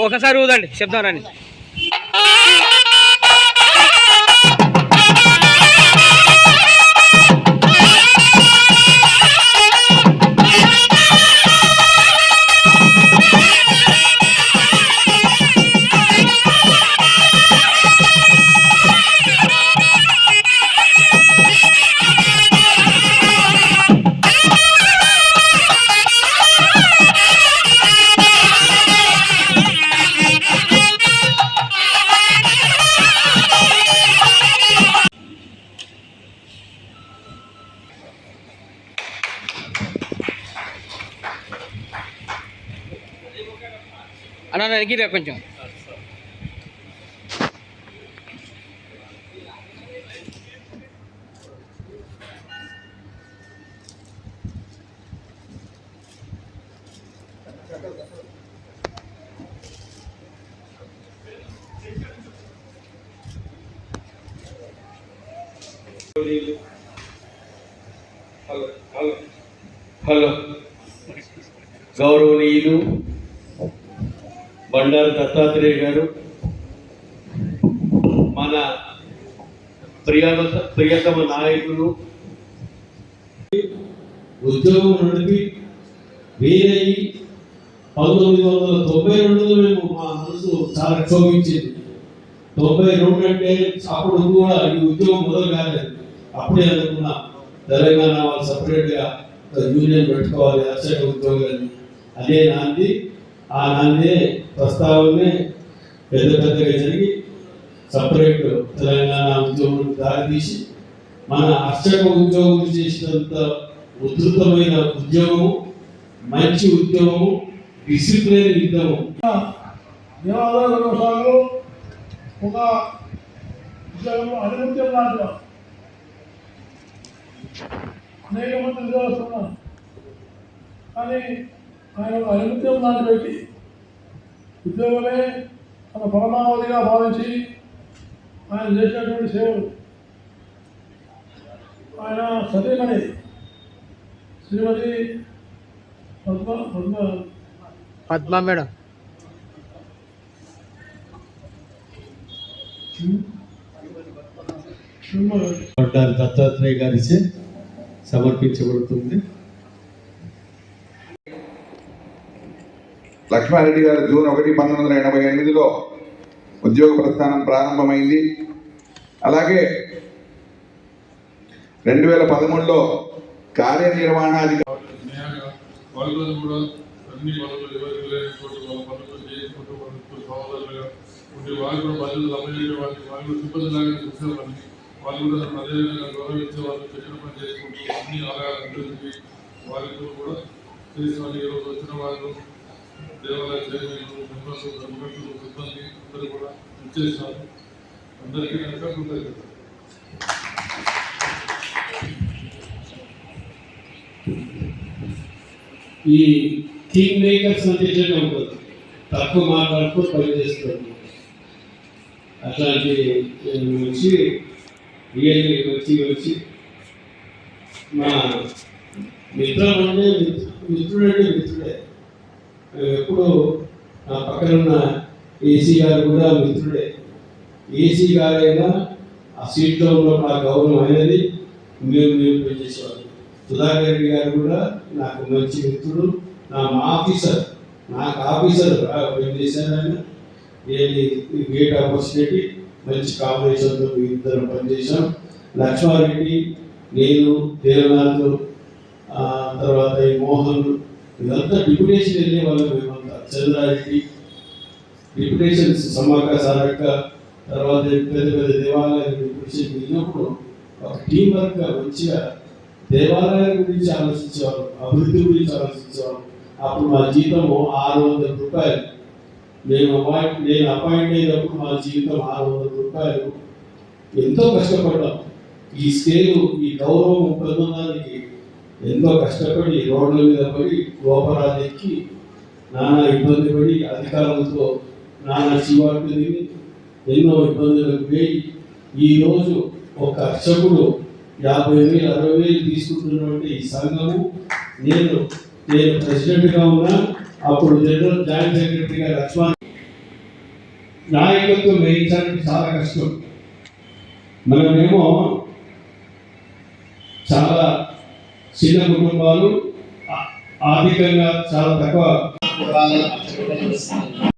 ఒకసారి ఊదండి శబ్దం రాని. అన్న ఎగిరా కొంచెం. హలో గౌరవనీయులు బండారు దత్తాత్రేయ గారు, మన ప్రియతమ నాయకులు, ఉద్యోగం నడిపి వీరయ్యి 1992లో మేము మా మనసు చాలా క్షోభించింది. 92 అంటే అప్పుడు కూడా ఈ ఉద్యోగం మొదలు కాలేదు. అప్పుడే అనుకున్నా తెలంగాణ వాళ్ళు సపరేట్గా యూనియన్ పెట్టుకోవాలి అక్షర ఉద్యోగాన్ని. అదే నాంది, ఆ నాందే ప్రస్తావనే పెద్దగా జరిగి సపరేట్ తెలంగాణ ఉద్యోగం దారితీసి మన అక్షర ఉద్యోగం చేసినంత ఉధృతమైన ఉద్యోగము, మంచి ఉద్యోగము, డిసిప్లిన్ యుద్ధము. దేవాలయాలు ఒక ఉద్యోగంలో అనుమత్యం లాంటిగా అనేక మంది ఉద్యోగస్తున్నారు. కానీ ఆయన ఒక అనుమత్యం లాంటి పెట్టి ఉద్యోగమే తన పరమావధిగా భావించి ఆయన చేసినటువంటి సేవలు, ఆయన సతీమణి శ్రీమతి పద్మ మేడం దత్తాత్రేయ గారిచే సమర్పించబడుతుంది. లక్ష్మారెడ్డి గారు జూన్ 1, 1988లో ఉద్యోగ ప్రస్థానం ప్రారంభమైంది. అలాగే 2013లో కార్యనిర్వహణాధికారి వాళ్ళు కూడా అదేవిధంగా గౌరవించే వాళ్ళు చెప్పిన పని చేసుకుంటూ అన్ని ఆలయాలన్నింటికి వాళ్ళకి కూడా చేసిన వాళ్ళు ఈరోజు వచ్చిన వాళ్ళు దేవాలయ చైర్మన్లు, మెంబర్స్, ధర్మకర్తలు, సిబ్బంది అందరూ కూడా ఇచ్చేసినారు. అందరికీ కనుక కృతజ్ఞతలు. ఈ టీమ్ మేకర్స్ అంటే ఉంటుంది, తక్కువ మాట్లాడుతూ పనిచేస్తుంది. అట్లాంటి వచ్చి రియల్గా వచ్చి మా మిత్రుడు అంటే మిత్రుడే. ఎప్పుడు నా పక్కనున్న ఏసీ గారు కూడా మిత్రుడే. ఏసీ గారైనా ఆ సీట్లో ఉన్నప్పుడు ఆ గౌరవం అయినది మేము పనిచేసేవాళ్ళు. సుధాకర్ రెడ్డి గారు కూడా నాకు మంచి మిత్రుడు, నాకు ఆఫీసర్ పనిచేశారు. ఆయన గ్రేట్ ఆపర్చునిటీ, మంచి కాంబినేషన్తో ఇద్దరం పనిచేసాం. లక్ష్మారెడ్డి, నేను, దేవనాథ్, తర్వాత ఈ మోహన్, ఇదంతా డిప్యుటేషన్ వెళ్ళే వాళ్ళు. మేమంతా చంద్రారెడ్డి డిప్యుటేషన్స్, సమ్మక్క సారక్క, తర్వాత పెద్ద దేవాలయాలు డిప్యుటేషన్ వెళ్ళినప్పుడు ఒక టీం వర్క్గా మంచిగా దేవాలయాల గురించి ఆలోచించేవారు, అభివృద్ధి గురించి ఆలోచించేవారు. అప్పుడు మా జీతము 600 రూపాయలు. నేను అపాయింట్ అయినప్పుడు మా జీవితం 600 రూపాయలు. ఎంతో కష్టపడ్డాం. ఈ స్కేలు, ఈ గౌరవం పొందడానికి ఎంతో కష్టపడి రోడ్ల మీద పడి గోపరాలు ఎక్కి నానా ఇబ్బంది పడి అధికారులతో నానా చివాట్లు తిని ఎన్నో ఇబ్బందులకు పోయి ఈరోజు ఒక అర్చకుడు 50,000, 60,000 తీసుకుంటున్నటువంటి ఈ సంఘము, నేను ప్రెసిడెంట్గా ఉన్నా. అప్పుడు జాయింట్ సెక్రటరీగా లక్ష్మణ్ నాయకత్వం వహించాలంటే చాలా కష్టం. మనమేమో చాలా చిన్న కుటుంబాలు, ఆర్థికంగా చాలా తక్కువ